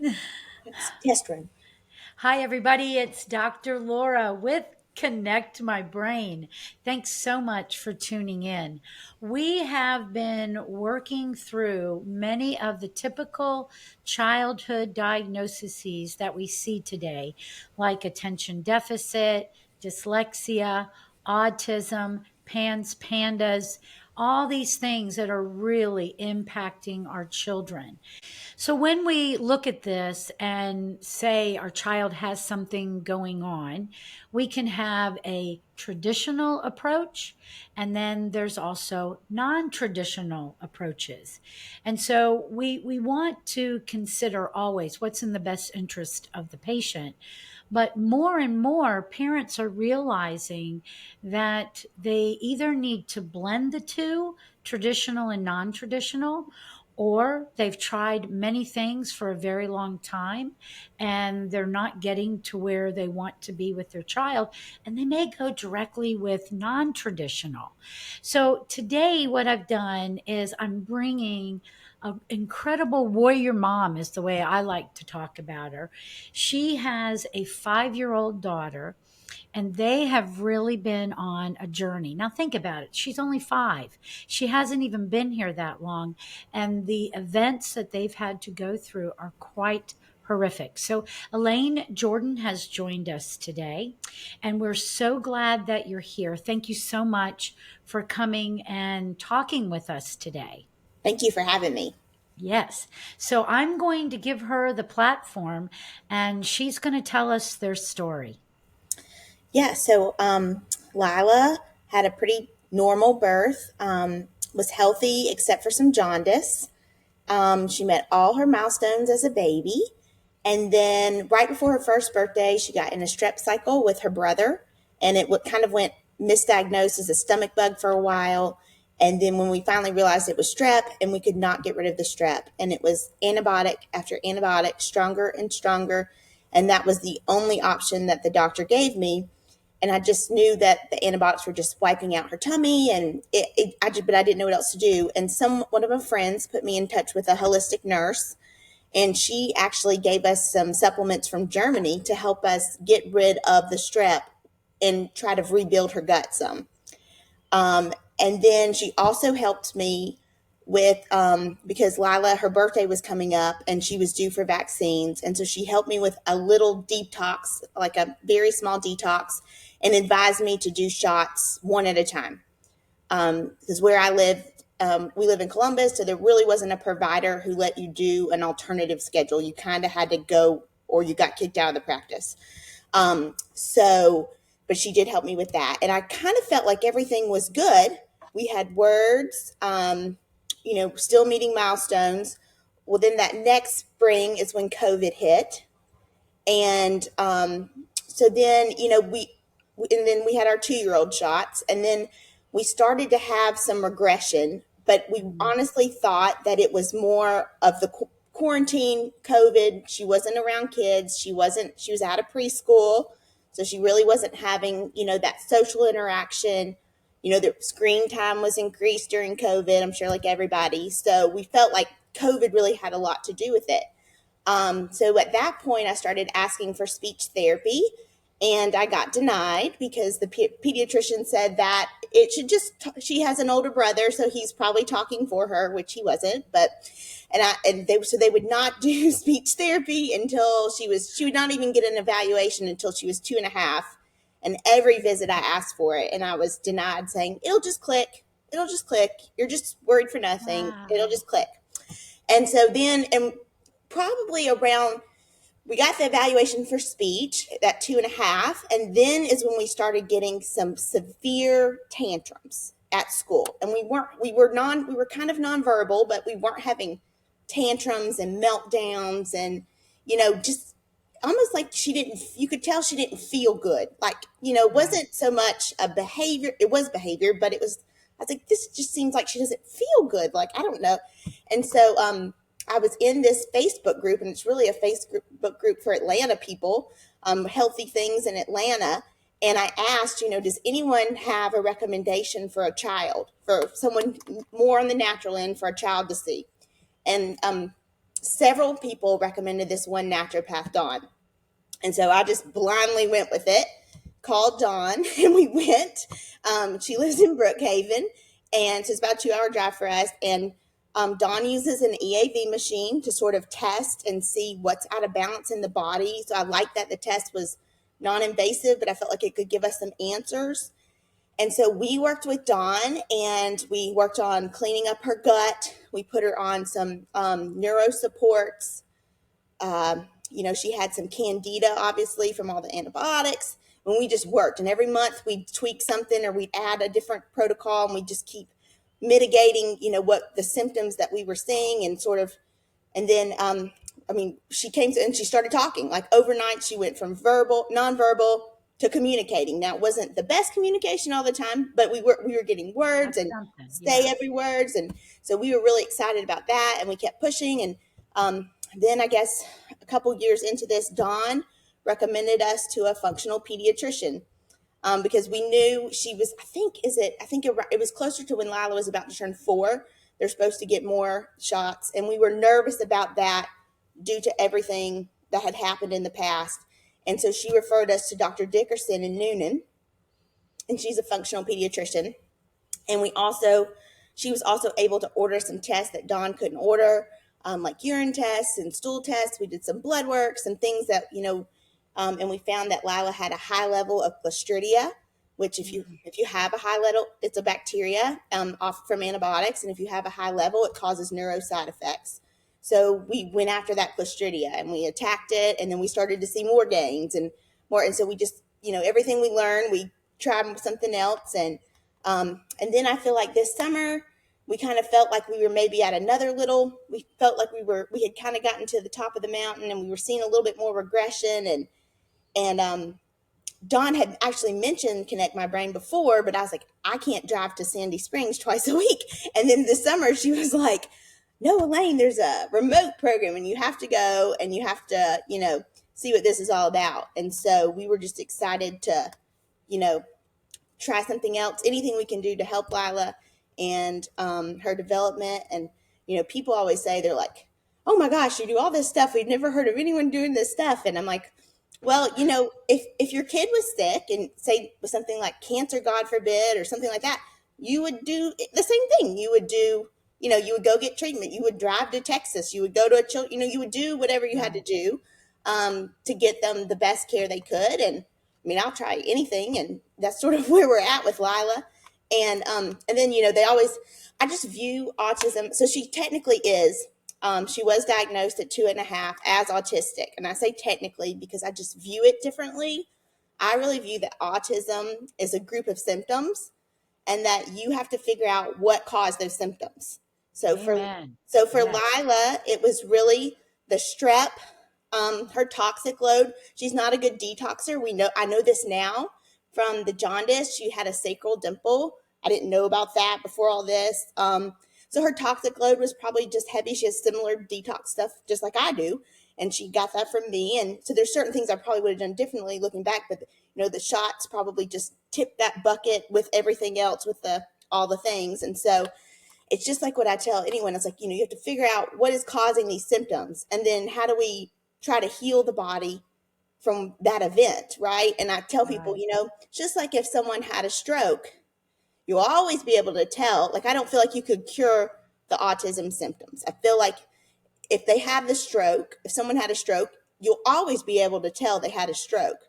It's test run. Hi, everybody. It's Dr. Laura with Connect My Brain. Thanks so much for tuning in. We have been working through many of the typical childhood diagnoses that we see today, like attention deficit, dyslexia, autism, PANDAS, all these things that are really impacting our children. So when we look at this and say our child has something going on, we can have a traditional approach, and then there's also non-traditional approaches. And so we want to consider always what's in the best interest of the patient. But more and more parents are realizing that they either need to blend the two, traditional and non-traditional, or they've tried many things for a very long time and they're not getting to where they want to be with their child, and they may go directly with non-traditional. So today what I've done is I'm bringing an incredible warrior mom, is the way I like to talk about her. She has a 5-year-old daughter, and they have really been on a journey. Now, think about it. She's only 5. She hasn't even been here that long. And the events that they've had to go through are quite horrific. So, Elaine Jordan has joined us today, and we're so glad that you're here. Thank you so much for coming and talking with us today. Thank you for having me. Yes. So, I'm going to give her the platform, and she's going to tell us their story. Yeah, so Lyla had a pretty normal birth, was healthy except for some jaundice. She met all her milestones as a baby. And then right before her first birthday, she got in a strep cycle with her brother. And it kind of went misdiagnosed as a stomach bug for a while. And then when we finally realized it was strep, and we could not get rid of the strep, and it was antibiotic after antibiotic, stronger and stronger. And that was the only option that the doctor gave me. And I just knew that the antibiotics were just wiping out her tummy, and but I didn't know what else to do. And one of my friends put me in touch with a holistic nurse, and she actually gave us some supplements from Germany to help us get rid of the strep and try to rebuild her gut some. And then she also helped me with because Lyla, her birthday was coming up and she was due for vaccines, and so she helped me with a little detox, like a very small detox, and advised me to do shots one at a time. Because where I live, we live in Columbus, so there really wasn't a provider who let you do an alternative schedule. You kind of had to go, or you got kicked out of the practice. So, but she did help me with that. And I kind of felt like everything was good. We had words, still meeting milestones. Well, then that next spring is when COVID hit. And so then, and then we had our 2-year-old shots. And then we started to have some regression, but we honestly thought that it was more of the quarantine COVID. She wasn't around kids. She was out of preschool. So she really wasn't having, that social interaction. The screen time was increased during COVID, I'm sure, like everybody. So we felt like COVID really had a lot to do with it. So at that point, I started asking for speech therapy, and I got denied because the pediatrician said that it should she has an older brother, so he's probably talking for her, which he wasn't. So they would not do speech therapy until she would not even get an evaluation until she was 2.5. And every visit I asked for it, and I was denied, saying, it'll just click. It'll just click. You're just worried for nothing. It'll Wow. just click. And so then, and probably around, we got the evaluation for speech at 2.5, and then is when we started getting some severe tantrums at school. And we were kind of nonverbal, but we weren't having tantrums and meltdowns, and just almost like you could tell she didn't feel good. Like, it Right. wasn't so much a behavior, it was behavior, but I was like, this just seems like she doesn't feel good. Like, I don't know. And so, I was in this Facebook group, and it's really a Facebook group for Atlanta people, healthy things in Atlanta. And I asked, does anyone have a recommendation for a child, for someone more on the natural end, for a child to see? And several people recommended this one naturopath, Dawn. And so I just blindly went with it, called Dawn, and we went. She lives in Brookhaven, and so it's about a 2 hour drive for us. And Dawn uses an EAV machine to sort of test and see what's out of balance in the body. So I like that the test was non invasive, but I felt like it could give us some answers. And so we worked with Dawn and we worked on cleaning up her gut. We put her on some neuro supports. She had some candida, obviously, from all the antibiotics. And we just worked. And every month we'd tweak something or we'd add a different protocol and we just keep mitigating, what the symptoms that we were seeing and sort of, and then, she came to, and she started talking. Like overnight, she went from nonverbal to communicating. Now, it wasn't the best communication all the time, but we were getting words That's and something. stay Yeah. every words. And so we were really excited about that. And we kept pushing. And then I guess a couple years into this, Dawn recommended us to a functional pediatrician because we knew she was. I think it was closer to when Lyla was about to turn 4. They're supposed to get more shots, and we were nervous about that due to everything that had happened in the past. And so she referred us to Dr. Dickerson in Noonan, and she's a functional pediatrician. And she was also able to order some tests that Dawn couldn't order, like urine tests and stool tests. We did some blood work, some things that, and we found that Lila had a high level of Clostridia, which if you have a high level, it's a bacteria off from antibiotics. And if you have a high level, it causes neuro side effects. So we went after that Clostridia and we attacked it. And then we started to see more gains and more. And so we just, everything we learned, we tried something else. And then I feel like this summer we kind of felt like we were maybe at we felt like we had kind of gotten to the top of the mountain and we were seeing a little bit more regression. And Dawn had actually mentioned Connect My Brain before, but I was like, I can't drive to Sandy Springs twice a week. And then this summer she was like, no, Elaine, there's a remote program and you have to go and you have to, see what this is all about. And so we were just excited to, you know, try something else, anything we can do to help Lila and her development. And, people always say, they're like, oh my gosh, you do all this stuff. We've never heard of anyone doing this stuff. And I'm like, well, if your kid was sick and say with something like cancer, God forbid, or something like that, you would do the same thing. You would go get treatment. You would drive to Texas. You would go to you would do whatever you had to Right. do to get them the best care they could. And I mean, I'll try anything, and that's sort of where we're at with Lila. And then they always, I just view autism. So she technically is. She was diagnosed at 2.5 as autistic, and I say technically because I just view it differently. I really view that autism is a group of symptoms, and that you have to figure out what caused those symptoms. So for Amen. so for Yes. Lila, it was really the strep, her toxic load. She's not a good detoxer. I know this now from the jaundice. She had a sacral dimple. I didn't know about that before all this. So her toxic load was probably just heavy. She has similar detox stuff just like I do. And she got that from me. And so there's certain things I probably would have done differently looking back, but the shots probably just tipped that bucket with everything else with all the things. And so it's just like what I tell anyone. It's like, you have to figure out what is causing these symptoms and then how do we try to heal the body from that event, right? And I tell people, Right. just like if someone had a stroke, you'll always be able to tell. Like, I don't feel like you could cure the autism symptoms. I feel like if someone had a stroke, you'll always be able to tell they had a stroke.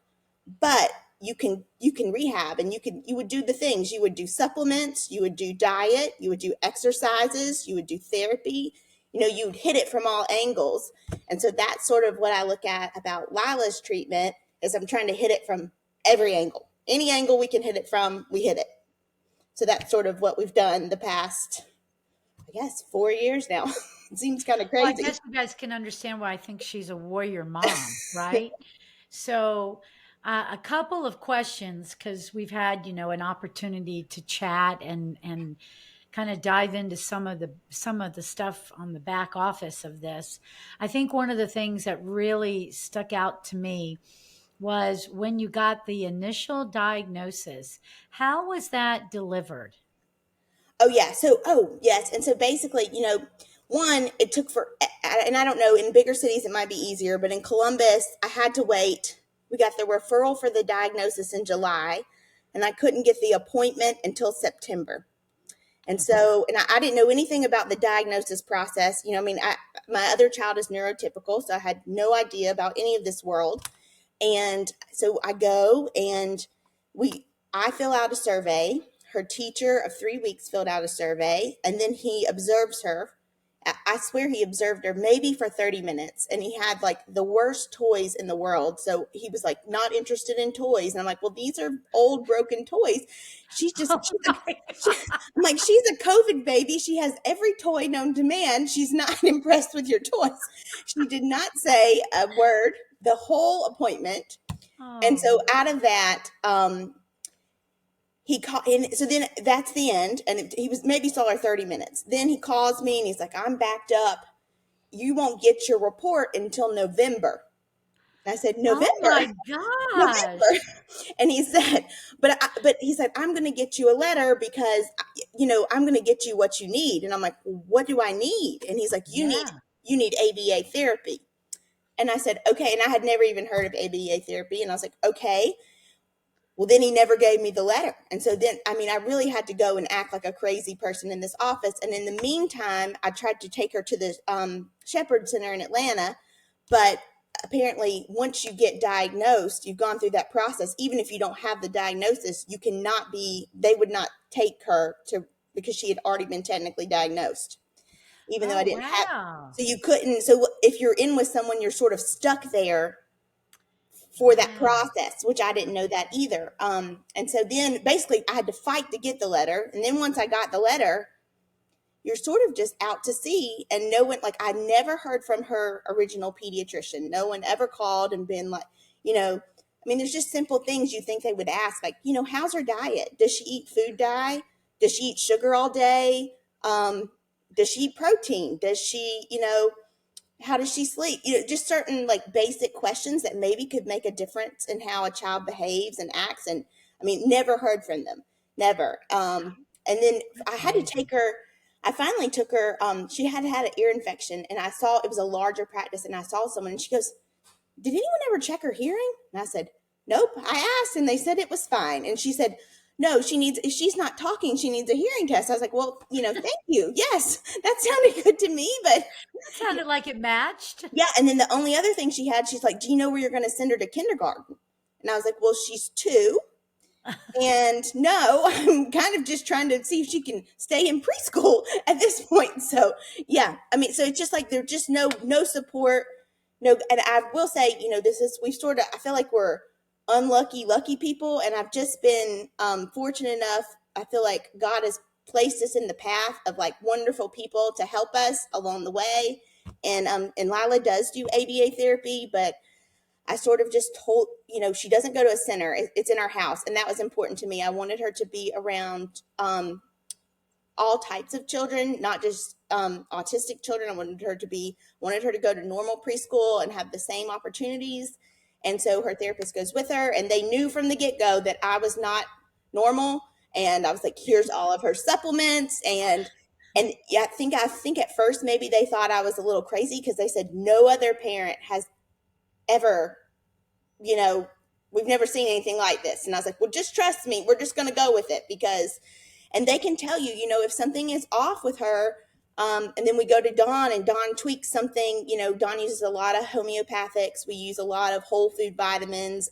But you can rehab, and you would do the things. You would do supplements, you would do diet, you would do exercises, you would do therapy. You would hit it from all angles. And so that's sort of what I look at about Lila's treatment is I'm trying to hit it from every angle. Any angle we can hit it from, we hit it. So that's sort of what we've done the past, I guess, 4 years now. It seems kind of Well, I crazy. guess you guys can understand why I think she's a warrior mom, right? So, a couple of questions because we've had, an opportunity to chat and kind of dive into some of the stuff on the back office of this. I think one of the things that really stuck out to me was when you got the initial diagnosis. How was that delivered? Oh yeah. So yes, and so basically, One, it took for, and I don't know, in bigger cities it might be easier, but in Columbus, I had to wait. We got the referral for the diagnosis in July, and I couldn't get the appointment until September. And so, and I didn't know anything about the diagnosis process. You know, I mean, my other child is neurotypical, so I had no idea about any of this world. And so I go and I fill out a survey. Her teacher of 3 weeks filled out a survey, and then he observes her. I swear he observed her maybe for 30 minutes, and he had like the worst toys in the world. So he was like not interested in toys. And I'm like, well, these are old broken toys. She's just, Oh my God. I'm like, she's a COVID baby. She has every toy known to man. She's not impressed with your toys. She did not say a word the whole appointment. And so Oh, out of that, he called, and so then that's the end. And he was maybe saw her 30 minutes. Then he calls me and he's like, I'm backed up. You won't get your report until November. And I said, oh my November, gosh. November. And he said, but he said, I'm going to get you a letter because, I'm going to get you what you need. And I'm like, well, what do I need? And he's like, Yeah. you need ABA therapy. And I said, okay. And I had never even heard of ABA therapy. And I was like, okay. Well, then he never gave me the letter. And so then, I mean, I really had to go and act like a crazy person in this office. And in the meantime, I tried to take her to the Shepherd Center in Atlanta. But apparently, once you get diagnosed, you've gone through that process. Even if you don't have the diagnosis, you cannot be, they would not take her to, because she had already been technically diagnosed, even though I Oh, didn't have. wow. So you couldn't, so if you're in with someone, you're sort of stuck there for that Yeah. process, which I didn't know that either. And so then basically I had to fight to get the letter. And then once I got the letter, you're sort of just out to sea. And no one, like, I never heard from her original pediatrician. No one ever called and been like, I mean, there's just simple things you think they would ask, like, how's her diet? Does she eat food dye? Does she eat sugar all day? Does she eat protein? Does she, how does she sleep? Just certain like basic questions that maybe could make a difference in how a child behaves and acts. And I mean, never heard from them, never. And then I That's had to amazing. take her. I finally took her. She had had an ear infection, and I saw it was a larger practice. And I saw someone, and she goes, "Did anyone ever check her hearing?" And I said, "Nope." I asked, and they said it was fine. And she said, "No, she needs. If she's not talking, she needs a hearing test." I was like, "Well, thank you. Yes, that sounded good to me, but." That sounded like it matched. Yeah, and then the only other thing she had, she's like, "Do you know where you're going to send her to kindergarten?" And I was like, "Well, she's 2, and no, I'm kind of just trying to see if she can stay in preschool at this point." So yeah, I mean, so it's just like there's just no support, no. And I will say, we sort of, I feel like we're unlucky, lucky people, and I've just been fortunate enough. I feel like God has placed us in the path of like wonderful people to help us along the way. And Lyla does do ABA therapy, but I sort of just told, she doesn't go to a center. It's in our house. And that was important to me. I wanted her to be around all types of children, not just autistic children. I wanted her to go to normal preschool and have the same opportunities. And so her therapist goes with her. And they knew from the get go that I was not normal. And I was like, here's all of her supplements. And yeah, I think at first maybe they thought I was a little crazy because they said no other parent has ever, you know, we've never seen anything like this. And I was like, well, just trust me. We're just going to go with it because, and they can tell you, if something is off with her. And then we go to Dawn and Dawn tweaks something. Dawn uses a lot of homeopathics. We use a lot of whole food vitamins,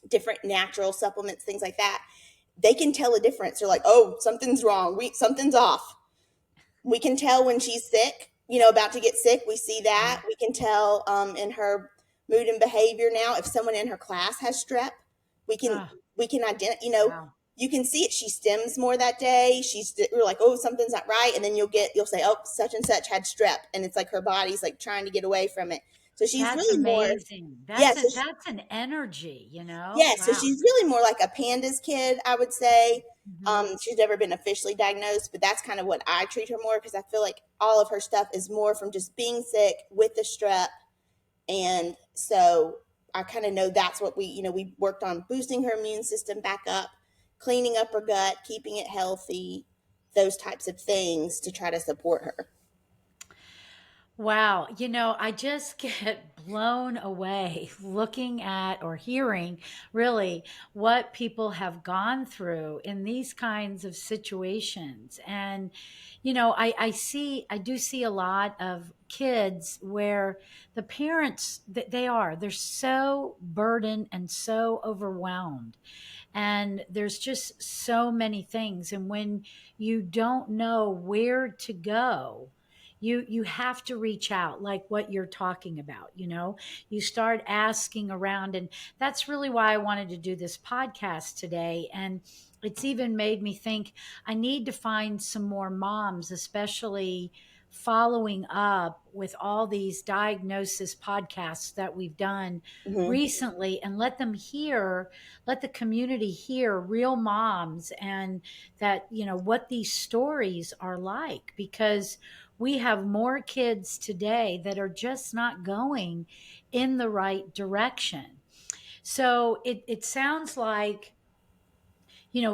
different natural supplements, things like that. They can tell a difference. They're like, oh, something's wrong. Something's off. We can tell when she's sick, about to get sick. We see Yeah. that. We can tell in her mood and behavior now. If someone in her class has strep, we can Oh, we can identify. wow. You can see it. She stims more that day. We're like, oh, something's not right, and then you'll say, oh, such and such had strep, and it's like her body's like trying to get away from it. So she's That's really more, amazing. yeah. That's an energy, you know? Yeah, so Wow. she's really more like a PANDAS kid, I would say. Mhm. She's never been officially diagnosed, but that's kind of what I treat her more because I feel like all of her stuff is more from just being sick with the strep. And so I kind of know that's what we worked on boosting her immune system back up, cleaning up her gut, keeping it healthy, those types of things to try to support her. Wow. I just get blown away looking at or hearing really what people have gone through in these kinds of situations. And, I do see a lot of kids where the parents, they're so burdened and so overwhelmed. And there's just so many things. And when you don't know where to go, you have to reach out, like what you're talking about. You start asking around, and that's really why I wanted to do this podcast today. And it's even made me think I need to find some more moms, especially following up with all these diagnosis podcasts that we've done Hmm. recently, and let the community hear real moms, and that what these stories are like, because we have more kids today that are just not going in the right direction. So it sounds like,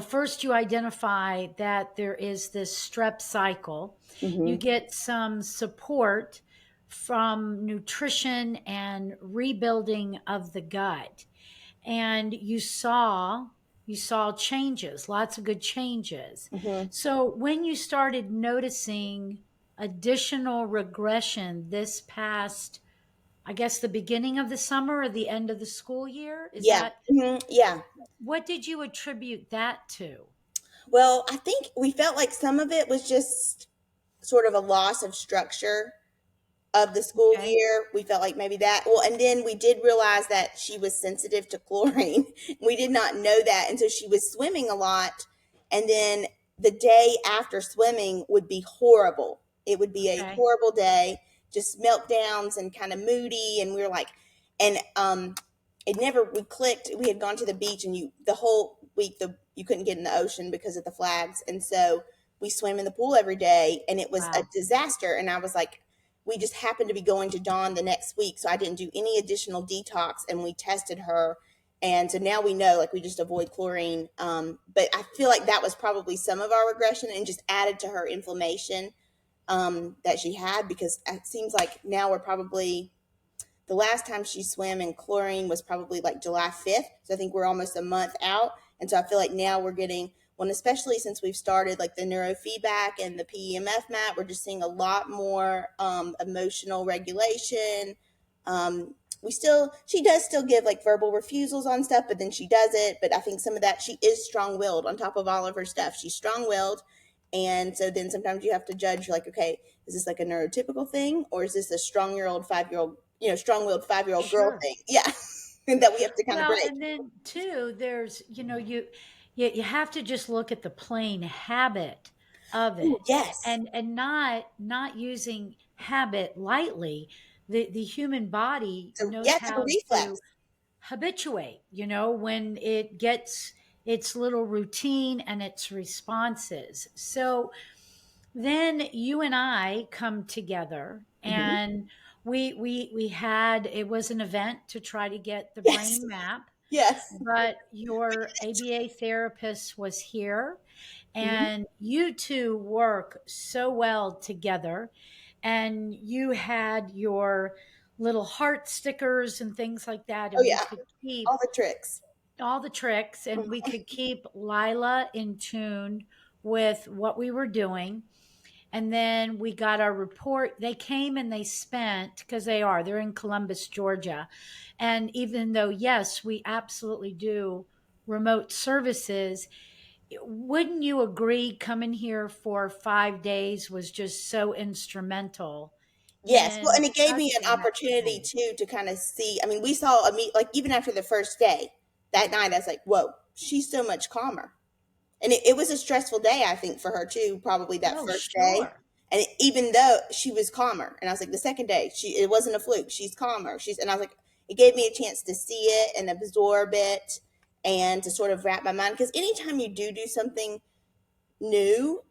first you identify that there is this strep cycle. You Hmm. get some support from nutrition and rebuilding of the gut. And you saw changes, lots of good changes. Hmm. So when you started noticing additional regression this past, I guess, the beginning of the summer or the end of the school year, is Yeah. that, Hmm. Yeah. what did you attribute that to? Well, I think we felt like some of it was just sort of a loss of structure of the school Okay. year. We felt like maybe that. Well, and then we did realize that she was sensitive to chlorine. We did not know that. And so she was swimming a lot. And then the day after swimming would be horrible. It would be a Okay. horrible day, just meltdowns and kind of moody. And we were like, and it never, we clicked. We had gone to the beach, and the whole week, you couldn't get in the ocean because of the flags. And so we swam in the pool every day, and it was a Wow. disaster. And I was like, we just happened to be going to Dawn the next week, so I didn't do any additional detox, and we tested her, and so now we know, like, we just avoid chlorine. But I feel like that was probably some of our regression, and just added to her inflammation that she had, because it seems like now we're probably, the last time she swam in chlorine was probably like July 5th. So I think we're almost a month out. And so I feel like now we're getting one, especially since we've started like the neurofeedback and the PEMF mat, we're just seeing a lot more emotional regulation. She does still give like verbal refusals on stuff, but then she does it. But I think some of that, she is strong willed on top of all of her stuff. She's strong willed. And so then sometimes you have to judge, like, okay, is this like a neurotypical thing, or is this a strong willed 5-year old girl Sure. thing? Yeah. And that we have to kind of Well, break. and then too, there's, you have to just look at the plain habit of Ooh, it, yes. and not using habit lightly. The human body So, yeah, knows it's like a how reflex. to habituate, when it gets its little routine and its responses. So then you and I come together, Hmm. and we had, it was an event to try to get the Yes. brain map, Yes. but your ABA therapist was here, Hmm. and you two work so well together. And you had your little heart stickers and things like that, Oh, and we yeah. could All keep the tricks. all the tricks, and we Mhm. could keep Lila in tune with what we were doing. And then we got our report. They came and they spent, because they're in Columbus, Georgia. And even though, yes, we absolutely do remote services, wouldn't you agree coming here for 5 days was just so instrumental Yes. Well, in and it gave me us an getting opportunity acclimated? too to kind of see. I mean, we saw a meet, like, even after the first day, that night, I was like, whoa, she's so much calmer. And it was a stressful day, I think, for her too, probably that Oh, first day. sure. And even though she was calmer, and I was like, the second day, it wasn't a fluke. She's calmer. And I was like, it gave me a chance to see it and absorb it, and to sort of wrap my mind. Because anytime you do something new,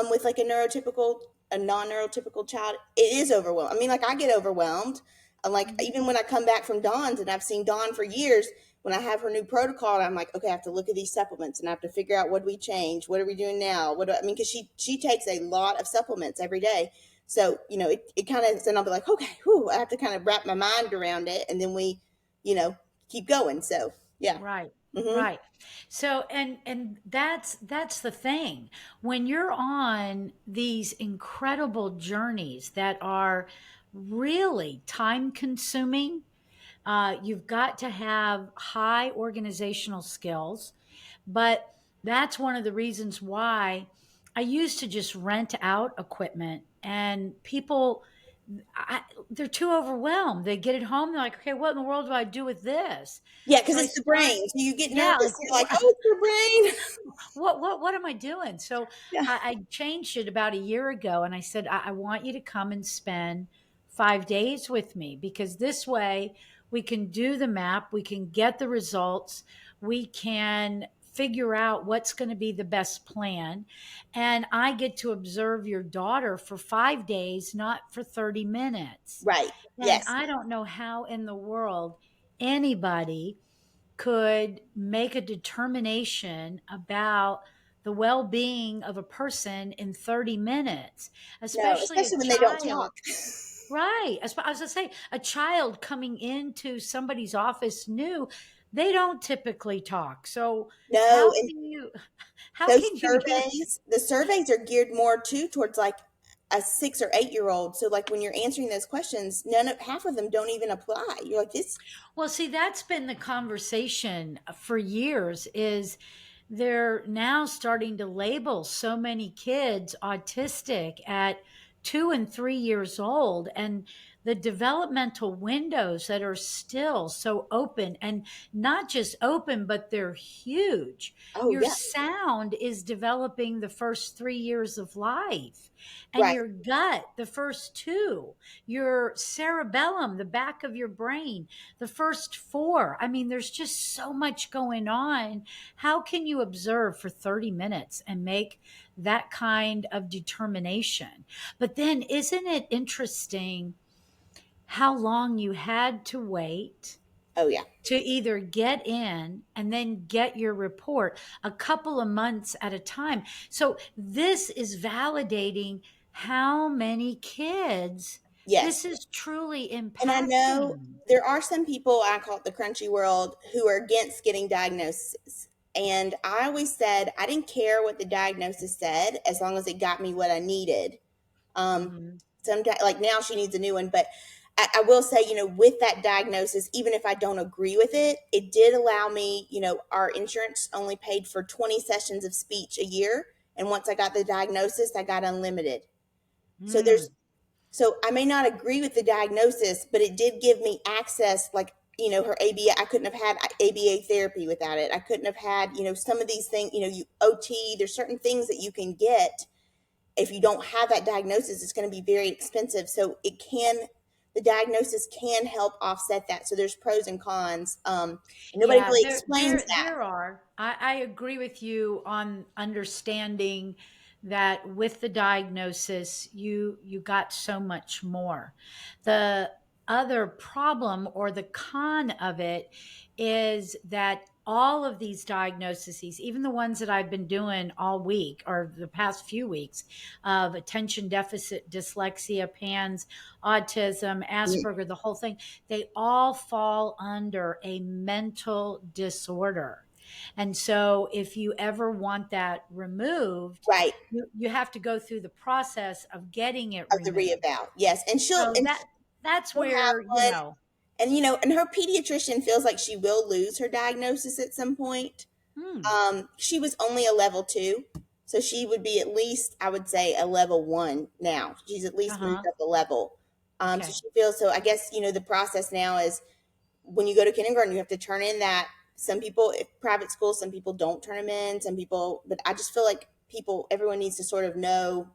with like a non-neurotypical child, it is overwhelming. I mean, like, I get overwhelmed. Like, Mhm. even when I come back from Dawn's, and I've seen Dawn for years, when I have her new protocol, I'm like, okay, I have to look at these supplements, and I have to figure out, what do we change? What are we doing now? I mean, because she takes a lot of supplements every day. So, it kind of, then I'll be like, okay, whew, I have to kind of wrap my mind around it. And then we, you know, keep going. So, yeah. Right. Hmm. Right. So and that's the thing. When you're on these incredible journeys that are really time consuming, you've got to have high organizational skills. But that's one of the reasons why I used to just rent out equipment, and people, they're too overwhelmed. They get it home, they're like, okay, what in the world do I do with this? Yeah. Cause So I it's the start, brain. So you get yeah, nervous. like, You're like, oh, it's your brain. what am I doing? So Yeah. I changed it about a year ago, and I said, I want you to come and spend 5 days with me, because this way we can do the map, we can get the results, we can figure out what's going to be the best plan. And I get to observe your daughter for 5 days, not for 30 minutes. Right. And Yes. I don't know how in the world anybody could make a determination about the well-being of a person in 30 minutes, No, especially a especially when they don't talk. child. Right. I was going to say, a child coming into somebody's office new, they don't typically talk. So No. how And can you, how those can you use, surveys, the surveys are geared more too towards like a 6 or 8 year old. So like when you're answering those questions, half of them don't even apply. You're like this. well, see, that's been the conversation for years, is they're now starting to label so many kids autistic at 2 and 3 years old, and the developmental windows that are still so open, and not just open, but they're huge. Oh Your yeah. sound is developing the first 3 years of life, and Right. your gut the first two, your cerebellum, the back of your brain, the first four. I mean, there's just so much going on. How can you observe for 30 minutes and make that kind of determination? But then, isn't it interesting how long you had to wait Oh yeah. to either get in and then get your report, a couple of months at a time? So, this is validating how many kids this Yes. is truly And I know impacting. there are some people, I call it the crunchy world, who are against getting diagnoses. And I always said I didn't care what the diagnosis said as long as it got me what I needed. Um, Mhm. Sometimes, like now, she needs a new one, but I will say, with that diagnosis, even if I don't agree with it, it did allow me, our insurance only paid for 20 sessions of speech a year. And once I got the diagnosis, I got unlimited. So Mm. so I may not agree with the diagnosis, but it did give me access, like, her ABA. I couldn't have had ABA therapy without it. I couldn't have had, some of these things, OT, there's certain things that you can get. If you don't have that diagnosis, it's going to be very expensive. So the diagnosis can help offset that. So there's pros and cons. And nobody Yeah, really explains that. there are. I agree with you on understanding that with the diagnosis, you got so much more. The other problem or the con of it is that all of these diagnoses, even the ones that I've been doing all week or the past few weeks, of attention deficit dyslexia, PANS, autism, Asperger, the whole thing, they all fall under a mental disorder. And so, if you ever want that removed, Right. you have to go through the process of getting it Of the removed. reeval. Yes. And So that's she'll have where, one. And and her pediatrician feels like she will lose her diagnosis at some point. hmm, She was only a level 2, so she would be at least, I would say, a level 1 now. She's at least moved uh-huh, up a level. So okay. she feels, so I guess, the process now is when you go to kindergarten, you have to turn in that. Some people, if private schools, some people don't turn them in. Some people, but I just feel like everyone needs to sort of know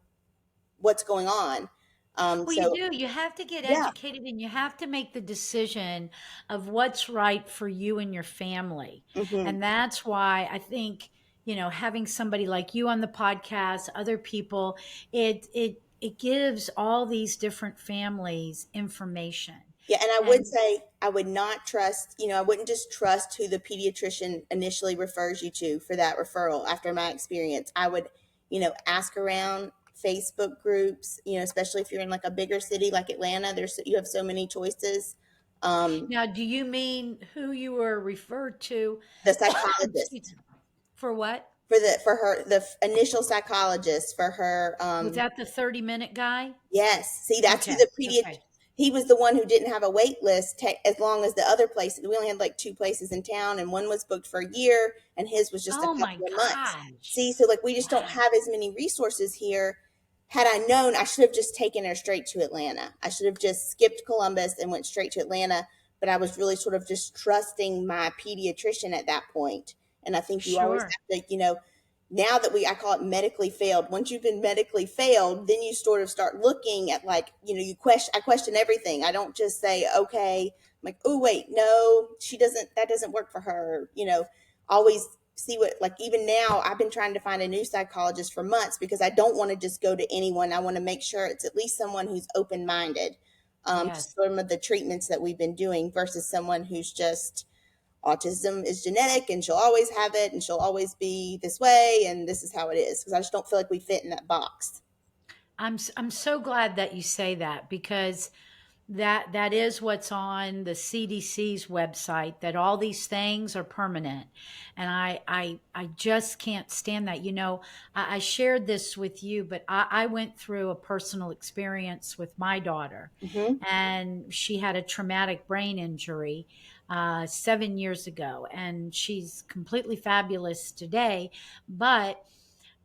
what's going on. Well, you So do. You have to get yeah. educated, and you have to make the decision of what's right for you and your family. Hmm. And that's why I think, having somebody like you on the podcast, other people, it gives all these different families information. Yeah, and I would And say I would not trust, I wouldn't just trust who the pediatrician initially refers you to for that referral after my experience. I would, ask around, Facebook groups, especially if you're in like a bigger city like Atlanta. You have so many choices. Um, Now, do you mean who you were referred to? the Excuse psychologist me. For what? for her, the initial psychologist for her. Was that the 30-minute guy? Yes. See, that's who Okay. Okay. he was the one who didn't have a wait list as long as the other places. We only had like two places in town, and one was booked for a year, and his was just a Oh my couple of months. gosh. See, so like we just don't Wow. have as many resources here. Had I known, I should have just taken her straight to Atlanta. I should have just skipped Columbus and went straight to Atlanta. But I was really sort of just trusting my pediatrician at that point. And I think you always Sure. have to, now that I call it medically failed. Once you've been medically failed, then you sort of start looking at like, I question everything. I don't just say, okay, I'm like, oh, wait, no, that doesn't work for her. Always see what, like, even now I've been trying to find a new psychologist for months because I don't want to just go to anyone. I want to make sure it's at least someone who's open-minded to Yes. some of the treatments that we've been doing versus someone who's just, autism is genetic and she'll always have it and she'll always be this way and this is how it is, because I just don't feel like we fit in that box. I'm so glad that you say that, because that is what's on the CDC's website, that all these things are permanent. And I just can't stand that. I shared this with you, but I went through a personal experience with my daughter, Mm-hmm. and she had a traumatic brain injury 7 years ago, and she's completely fabulous today. But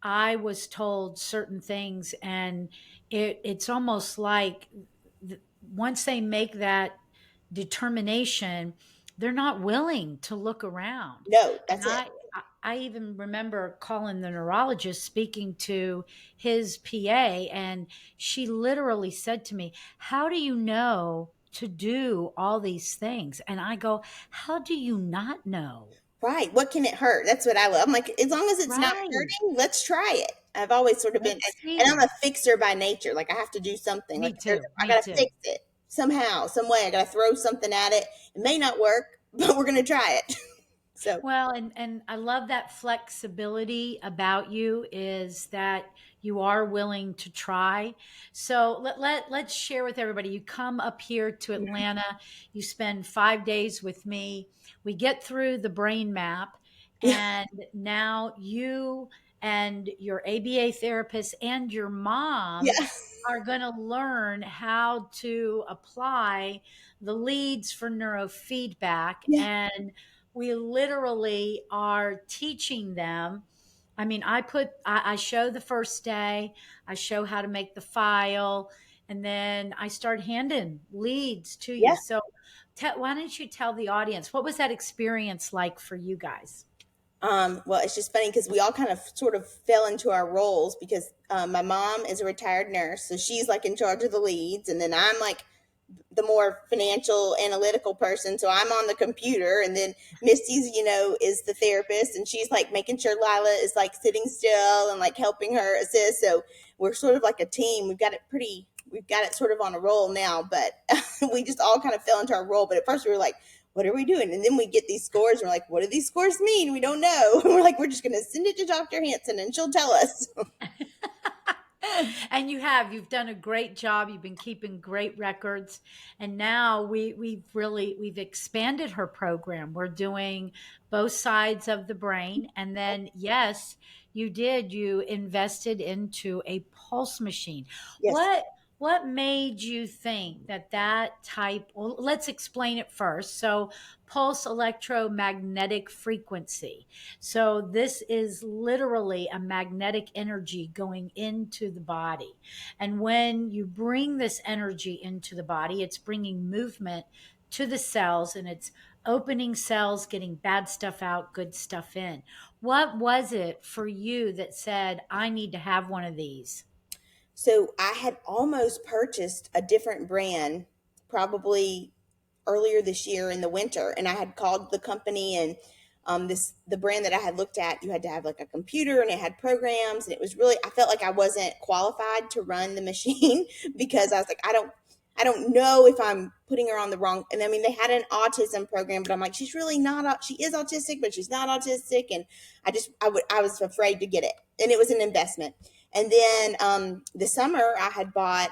I was told certain things, and it's almost like once they make that determination, they're not willing to look around. No, And that's it. I even remember calling the neurologist, speaking to his PA, and she literally said to me, "How do you know to do all these things?" And I go, "How do you not know?" Right, what can it hurt? That's what I love. I'm like, as long as it's not Right. hurting, let's try it. I've always sort of been, Let's and I'm see. a fixer by nature. Like I have to do something. Me Like there's, too. I Me gotta too. fix it somehow, some way. I gotta throw something at it. It may not work, but we're gonna try it. So Well, and I love that flexibility about you, is that you are willing to try. So let's share with everybody. You come up here to Atlanta, you spend 5 days with me. We get through the brain map, yeah, and now you and your ABA therapist and your mom yeah, are going to learn how to apply the leads for neurofeedback. yeah, And we literally are teaching them. I mean, I show the first day, I show how to make the file, and then I start handing leads to you. yeah. So why don't you tell the audience, what was that experience like for you guys? Well, it's just funny because we all kind of sort of fell into our roles because my mom is a retired nurse, so she's like in charge of the leads, and then I'm like the more financial analytical person, so I'm on the computer, and then Misty's is the therapist, and she's like making sure Lyla is like sitting still and like helping her assist. So we're sort of like a team. We've got it sort of on a roll now, but we just all kind of fell into our role. But at first we were like, what are we doing? And then we get these scores and we're like, what do these scores mean? We don't know. We're like, we're just going to send it to Dr. Hanson and she'll tell us. And you've done a great job. You've been keeping great records, and now we've expanded her program. We're doing both sides of the brain, and then yes, you invested into a pulse machine. Yes. What made you think that type? Well, let's explain it first. So, pulse electromagnetic frequency. So this is literally a magnetic energy going into the body. And when you bring this energy into the body, it's bringing movement to the cells, and it's opening cells, getting bad stuff out, good stuff in. What was it for you that said, I need to have one of these? So I had almost purchased a different brand probably earlier this year in the winter, and I had called the company, and the brand that I had looked at, you had to have like a computer and it had programs, and it was really, I felt like I wasn't qualified to run the machine because I was like, I don't know if I'm putting her on the wrong. And I mean, they had an autism program, but I'm like, she's really not. She is autistic, but she's not autistic. And I was afraid to get it, and it was an investment. And then the summer, I had bought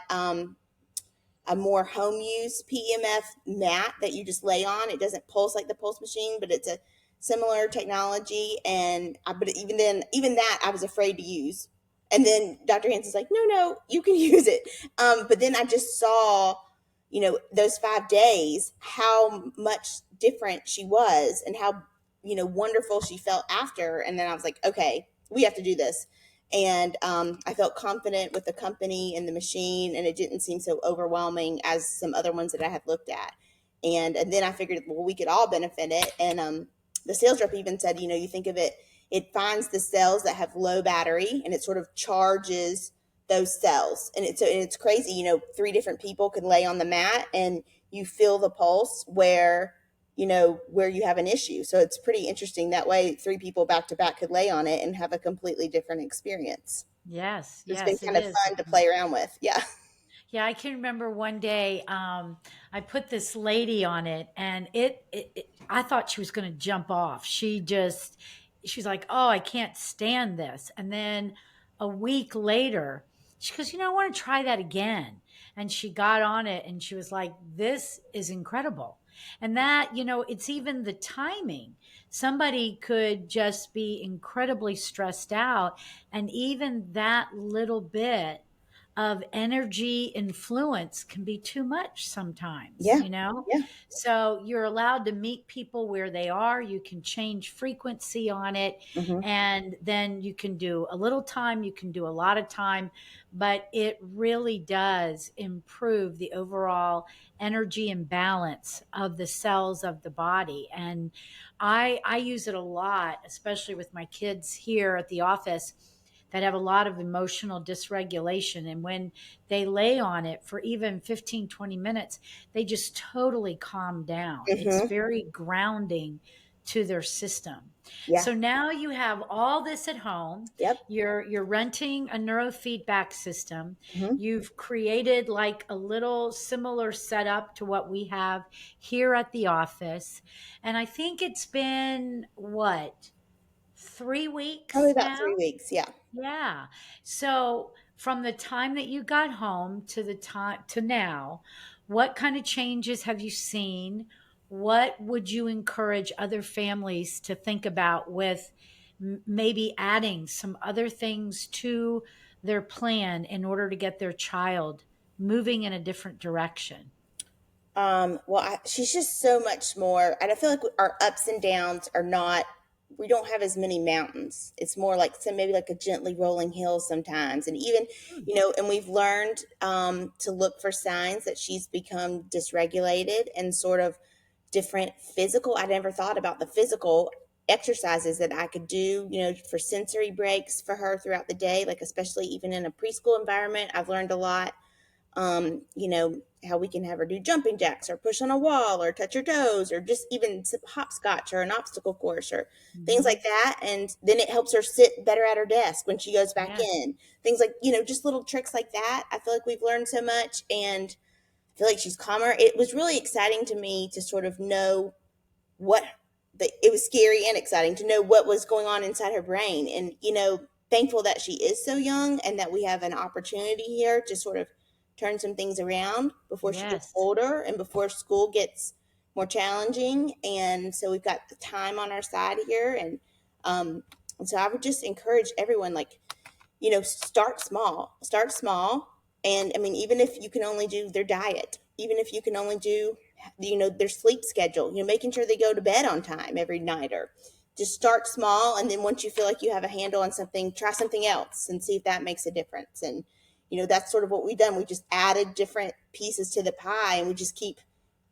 a more home use PEMF mat that you just lay on. It doesn't pulse like the pulse machine, but it's a similar technology. And but even then, even that I was afraid to use. And then Dr. Hanson's like, no, you can use it. But then I just saw, those 5 days, how much different she was and how, wonderful she felt after. And then I was like, okay, we have to do this. And I felt confident with the company and the machine, and it didn't seem so overwhelming as some other ones that I had looked at. And then I figured, well, we could all benefit it. And the sales rep even said, you think of it, it finds the cells that have low battery, and it sort of charges those cells. And it's crazy, 3 different people can lay on the mat, and you feel the pulse where you have an issue. So it's pretty interesting. That way, 3 people back to back could lay on it and have a completely different experience. Yes, It's been yes, it kind of is. fun to play around with. Yeah. Yeah, I can remember one day I put this lady on it, and I thought she was going to jump off. She's like, "Oh, I can't stand this." And then a week later, she goes, "I want to try that again." And she got on it, and she was like, "This is incredible." And that, it's even the timing. Somebody could just be incredibly stressed out, and even that little bit of energy influence can be too much sometimes, Yeah. Yeah. So you're allowed to meet people where they are. You can change frequency on it, Hmm. and then you can do a little time, you can do a lot of time, but it really does improve the overall energy and balance of the cells of the body. And I use it a lot, especially with my kids here at the office that have a lot of emotional dysregulation. And when they lay on it for even 15, 20 minutes, they just totally calm down. It's Hmm. very grounding to their system. Yeah. So now you have all this at home. Yep. You're renting a neurofeedback system. Hmm. You've created like a little similar setup to what we have here at the office. And I think it's been what, three Probably weeks about now? 3 weeks. Yeah. Yeah. So from the time that you got home to the time to now, what kind of changes have you seen? What would you encourage other families to think about with maybe adding some other things to their plan in order to get their child moving in a different direction? Well, she's just so much more, and I feel like our ups and downs are not. We don't have as many mountains. It's more like some maybe like a gently rolling hill sometimes, and even Hmm. and we've learned to look for signs that she's become dysregulated and sort of different physical. I never thought about the physical exercises that I could do, for sensory breaks for her throughout the day, like especially even in a preschool environment. I've learned a lot, how we can have her do jumping jacks or push on a wall or touch her toes or just even hopscotch or an obstacle course or things Hmm. like that. And then it helps her sit better at her desk when she goes back Yes. in. Things like, just little tricks like that. I feel like we've learned so much, and I feel like she's calmer. It was really exciting to me to sort of know what it was scary and exciting to know what was going on inside her brain. And thankful that she is so young and that we have an opportunity here to sort of turn some things around before she gets Yes. older and before school gets more challenging. And so we've got the time on our side here. Um and so I would just encourage everyone, like, start small. And I mean, even if you can only do their diet, even if you can only do, their sleep schedule, making sure they go to bed on time every night, or just start small. And then once you feel like you have a handle on something, try something else and see if that makes a difference. And, that's sort of what we've done. We just added different pieces to the pie, and we just keep,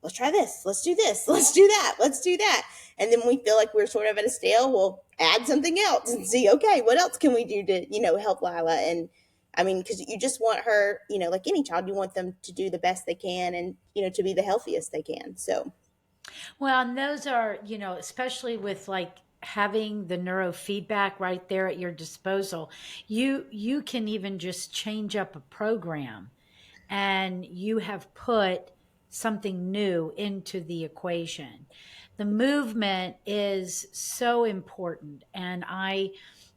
let's try this, let's do this, let's do that, let's do that. And then we feel like we're sort of at a stale, we'll add something else and see, okay, what else can we do to, help Lila. And I mean, because you just want her, like any child, you want them to do the best they can, and, to be the healthiest they can. So, Well, and those are, especially with like having the neurofeedback right there at your disposal, you can even just change up a program and you have put something new into the equation. The movement is so important, and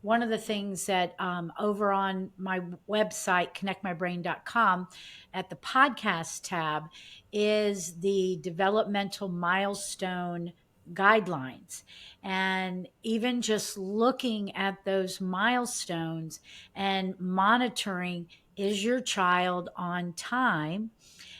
one of the things that over on my website, connectmybrain.com, at the podcast tab, is the developmental milestone guidelines. And even just looking at those milestones and monitoring, is your child on time?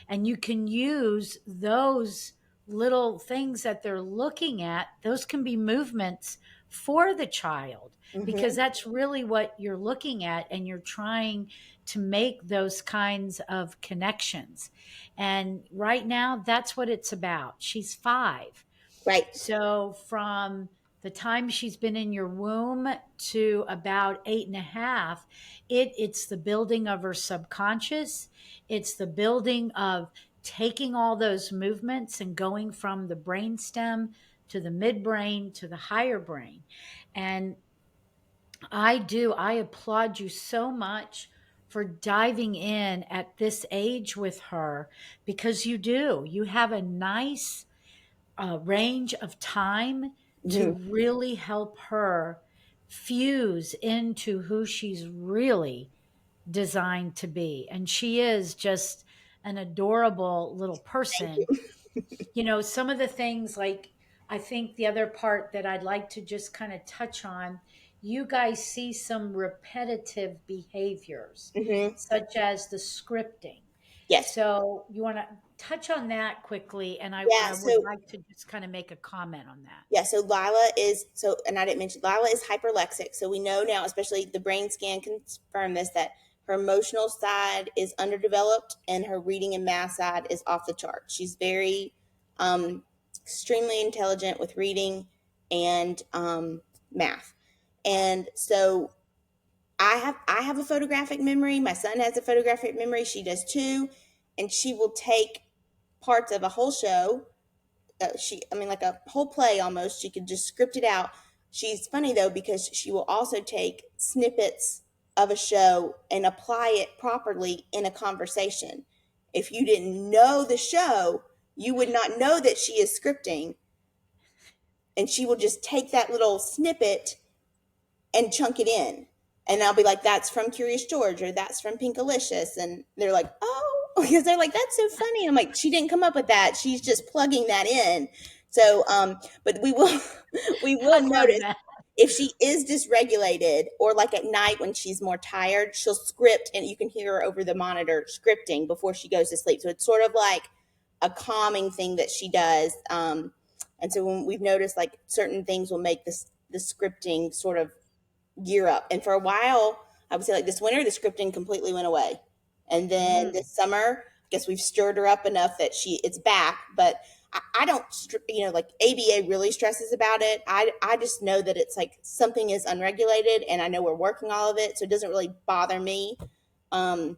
And you can use those little things that they're looking at, those can be movements for the child, because Mm-hmm. that's really what you're looking at, and you're trying to make those kinds of connections. And right now, that's what it's about. She's 5. Right. So from the time she's been in your womb to about 8.5, it's the building of her subconscious. It's the building of taking all those movements and going from the brainstem to the midbrain to the higher brain. And I applaud you so much for diving in at this age with her, because you have a nice range of time to Mm-hmm. really help her fuse into who she's really designed to be. And she is just an adorable little Thank person. you. Some of the things, like, I think the other part that I'd like to just kind of touch on, you guys see some repetitive behaviors, Mm-hmm. such as the scripting. Yes. So you want to touch on that quickly, and Yeah. I would So like to just kind of make a comment on that. yeah, so Lila is so, and I didn't mention Lila is hyperlexic. So we know now, especially the brain scan confirmed this, that her emotional side is underdeveloped and her reading and math side is off the chart. She's very extremely intelligent with reading and math, and so I have a photographic memory. My son has a photographic memory. She does too, and she will take parts of a whole show, like a whole play almost. She could just script it out. She's funny though because she will also take snippets of a show and apply it properly in a conversation. If you didn't know the show, you would not know that she is scripting, and she will just take that little snippet and chunk it in. And I'll be like, that's from Curious George, or that's from Pinkalicious. And they're like, oh, because they're like, that's so funny. I'm like, she didn't come up with that. She's just plugging that in. So, but we will, we I will love notice that. if she is dysregulated, or like at night when she's more tired, she'll script and you can hear her over the monitor scripting before she goes to sleep. So it's sort of like a calming thing that she does. And so when we've noticed like certain things will make the scripting sort of gear up. And for a while, I would say like this winter, the scripting completely went away. And then Mm, this summer, I guess we've stirred her up enough that it's back. But I don't, like ABA really stresses about it. I just know that it's like something is unregulated, and I know we're working all of it. So it doesn't really bother me. Um,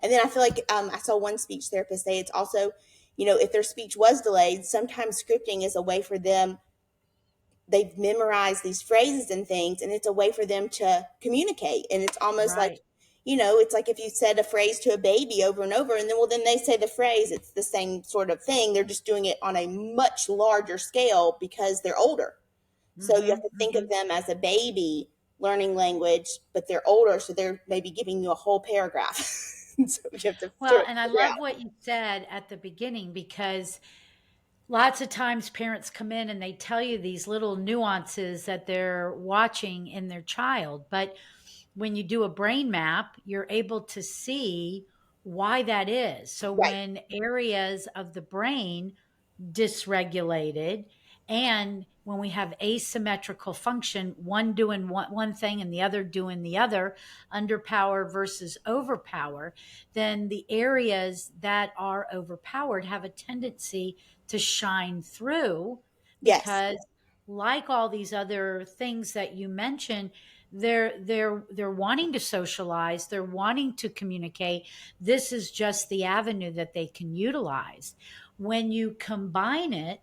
and then I feel like I saw one speech therapist say it's also, if their speech was delayed, sometimes scripting is a way for them, they've memorized these phrases and things, and it's a way for them to communicate. And it's almost like, right. it's like if you said a phrase to a baby over and over, and then they say the phrase, it's the same sort of thing. They're just doing it on a much larger scale because they're older. So you have Hmm. to think of Hmm. them as a baby learning language, but they're older, so they're maybe giving you a whole paragraph. So you have to sort Well, of and I figure love out. what you said at the beginning, because lots of times parents come in and they tell you these little nuances that they're watching in their child. But when you do a brain map, you're able to see why that is. So Right. when areas of the brain dysregulated, and when we have asymmetrical function, one doing one thing and the other doing the other, underpower versus overpower, then the areas that are overpowered have a tendency to shine through, Yes. because, like all these other things that you mentioned, they're wanting to socialize, they're wanting to communicate. This is just the avenue that they can utilize. When you combine it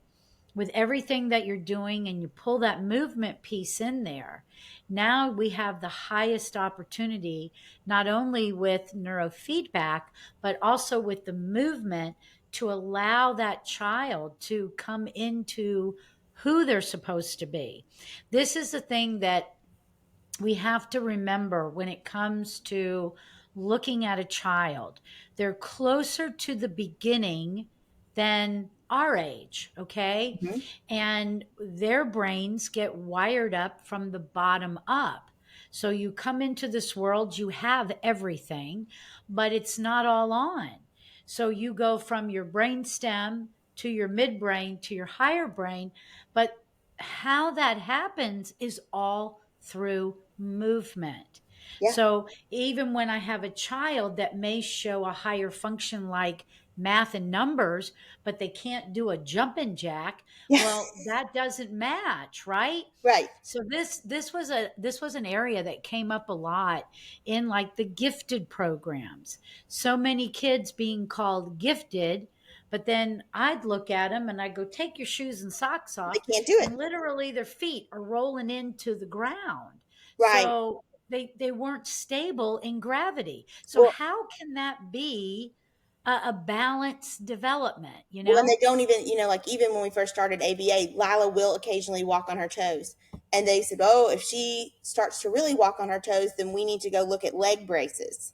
with everything that you're doing and you pull that movement piece in there, now we have the highest opportunity, not only with neurofeedback, but also with the movement, to allow that child to come into who they're supposed to be. This is the thing that we have to remember when it comes to looking at a child, they're closer to the beginning than our age, okay? Hmm. And their brains get wired up from the bottom up. So you come into this world, you have everything, but it's not all on. So you go from your brain stem to your midbrain to your higher brain, but how that happens is all through movement. Yeah. So even when I have a child that may show a higher function like math and numbers, but they can't do a jumping jack, Yeah. well, that doesn't match, right? Right. So this was an area that came up a lot in like the gifted programs. So many kids being called gifted, but then I'd look at them and I go, take your shoes and socks They off, can't do it. and literally their feet are rolling into the ground. Right. So they weren't stable in gravity. So Well, how can that be a balanced development, you Well, and they know? don't even, like even when we first started ABA, Lila will occasionally walk on her toes. And they said, oh, if she starts to really walk on her toes, then we need to go look at leg braces.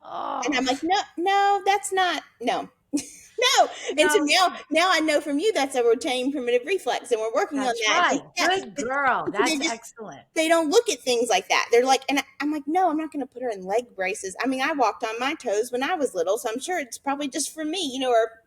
And I'm Oh, like, no, no, that's not, no, no. And so no, now I know from you that's a rotating primitive reflex, and we're working on that's that. right. Yeah, Good but girl. they That's just excellent. they don't look at things like that. They're like, and I'm like, no, I'm not going to put her in leg braces. I mean, I walked on my toes when I was little, so I'm sure it's probably just for me, or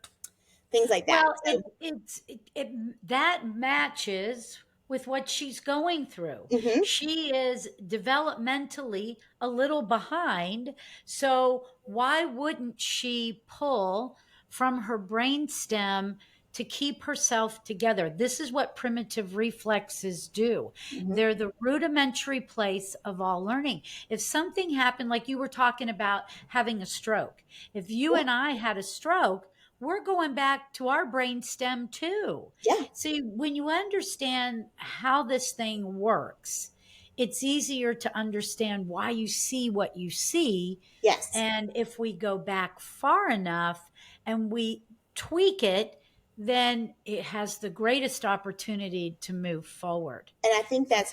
things like that. Well, So, that matches with what she's going through. hmm, She is developmentally a little behind, so why wouldn't she pull from her brainstem to keep herself together? This is what primitive reflexes do. hmm, They're the rudimentary place of all learning. If something happened, like you were talking about having a stroke, if you yeah, and I had a stroke, we're going back to our brain stem too. yeah, See, when you understand how this thing works, it's easier to understand why you see what you see. yes. And if we go back far enough and we tweak it, then it has the greatest opportunity to move forward. And I think that's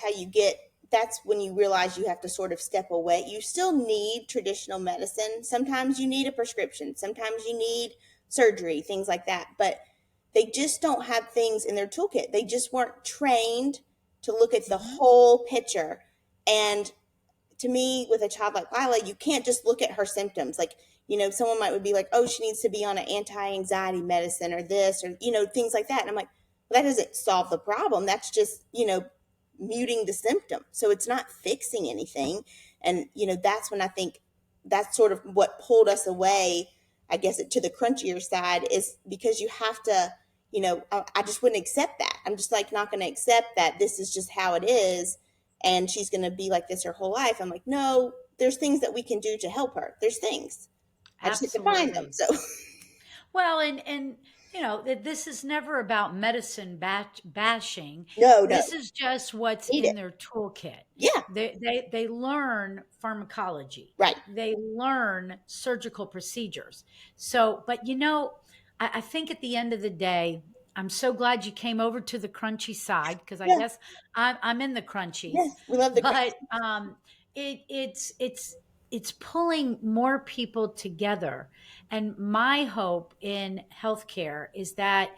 when you realize you have to sort of step away. You still need traditional medicine. Sometimes you need a prescription, sometimes you need surgery, things like that. But they just don't have things in their toolkit. They just weren't trained to look at the Mhm. whole picture. And to me, with a child like Lila, you can't just look at her symptoms. Like, someone might would be like, oh, she needs to be on an anti-anxiety medicine or this, or, things like that. And I'm like, well, that doesn't solve the problem. That's just, muting the symptom. So it's not fixing anything. And, that's when I think that's sort of what pulled us away, I guess, to the crunchier side, is because you have to, I just wouldn't accept that. I'm just like not going to accept that this is just how it is and she's going to be like this her whole life. I'm like, no, there's things that we can do to help her. There's things. I just have to find them. Absolutely. So, Well, and this is never about medicine bashing. no, no, This is just what's need in it. their toolkit. Yeah, They learn pharmacology. right. They learn surgical procedures. So, but I think at the end of the day, I'm so glad you came over to the crunchy side because I Yeah, guess I'm in the crunchies. yes, we love the But crunch. it, it's pulling more people together. And my hope in healthcare is that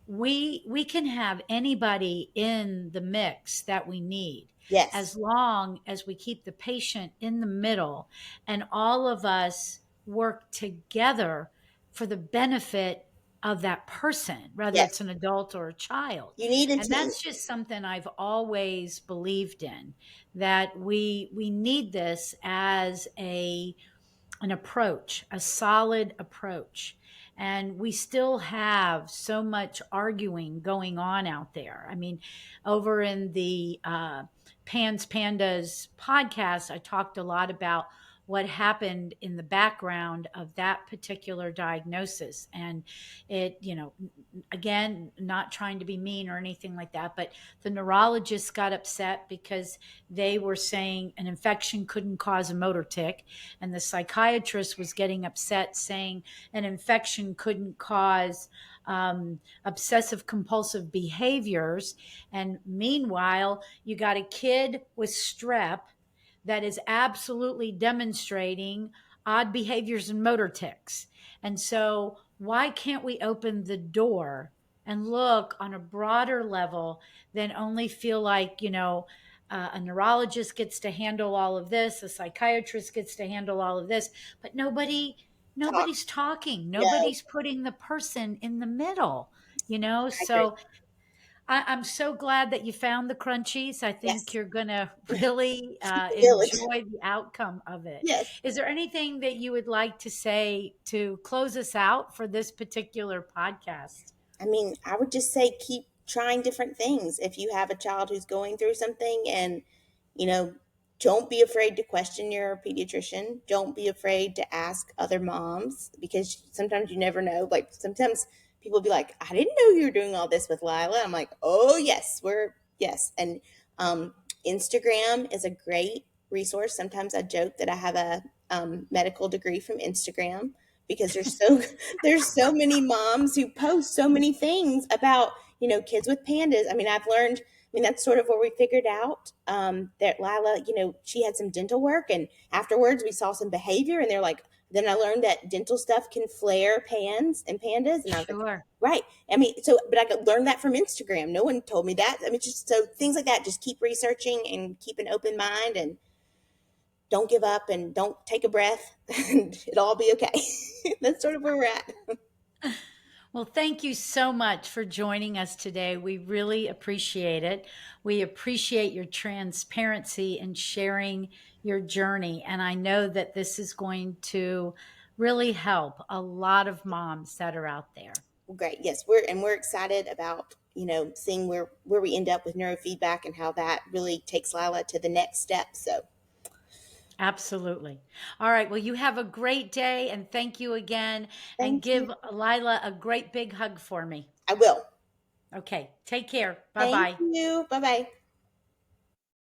we can have anybody in the mix that we need, Yes, as long as we keep the patient in the middle and all of us work together for the benefit of that person, whether it's yes. an adult or a child. You need a And team. that's just something I've always believed in, that we need this as an approach, a solid approach. And we still have so much arguing going on out there. I mean, over in the PANDAS podcast, I talked a lot about what happened in the background of that particular diagnosis. And it, again, not trying to be mean or anything like that, but the neurologists got upset because they were saying an infection couldn't cause a motor tic, and the psychiatrist was getting upset saying an infection couldn't cause obsessive compulsive behaviors. And meanwhile, you got a kid with strep that is absolutely demonstrating odd behaviors and motor tics. And so, why can't we open the door and look on a broader level than only feel like, a neurologist gets to handle all of this, a psychiatrist gets to handle all of this, but Talk. nobody's talking, Yeah, nobody's putting the person in the middle, I agree. so I'm so glad that you found the crunchies. I think Yes. you're going to really Keep the village. enjoy the outcome of it. Yes. Is there anything that you would like to say to close us out for this particular podcast? I mean, I would just say keep trying different things. If you have a child who's going through something, and, you know, don't be afraid to question your pediatrician. Don't be afraid to ask other moms, because sometimes you never know. Like sometimes people be like, I didn't know you were doing all this with Lyla. I'm like, oh, yes, yes. And um, Instagram is a great resource. Sometimes I joke that I have a medical degree from Instagram, because there's so many moms who post so many things about, kids with pandas. I mean, I've learned. I mean, that's sort of where we figured out that Lyla, she had some dental work, and afterwards we saw some behavior, and they're like, then I learned that dental stuff can flare pans and pandas, and I was like, Sure. right. I mean, so but I learned that from Instagram. No one told me that. I mean, just so things like that. Just keep researching and keep an open mind, and don't give up, and don't take a breath, and it'll all be okay. That's sort of where we're at. Well, thank you so much for joining us today. We really appreciate it. We appreciate your transparency and sharing your journey. And I know that this is going to really help a lot of moms that are out there. Great. Yes, we're excited about, seeing where we end up with neurofeedback, and how that really takes Lila to the next step. So Absolutely. All right. Well, you have a great day and thank you again. And thank give you. Lila a great big hug for me. I will. Okay. Take care. Bye Thank bye. you. Bye bye.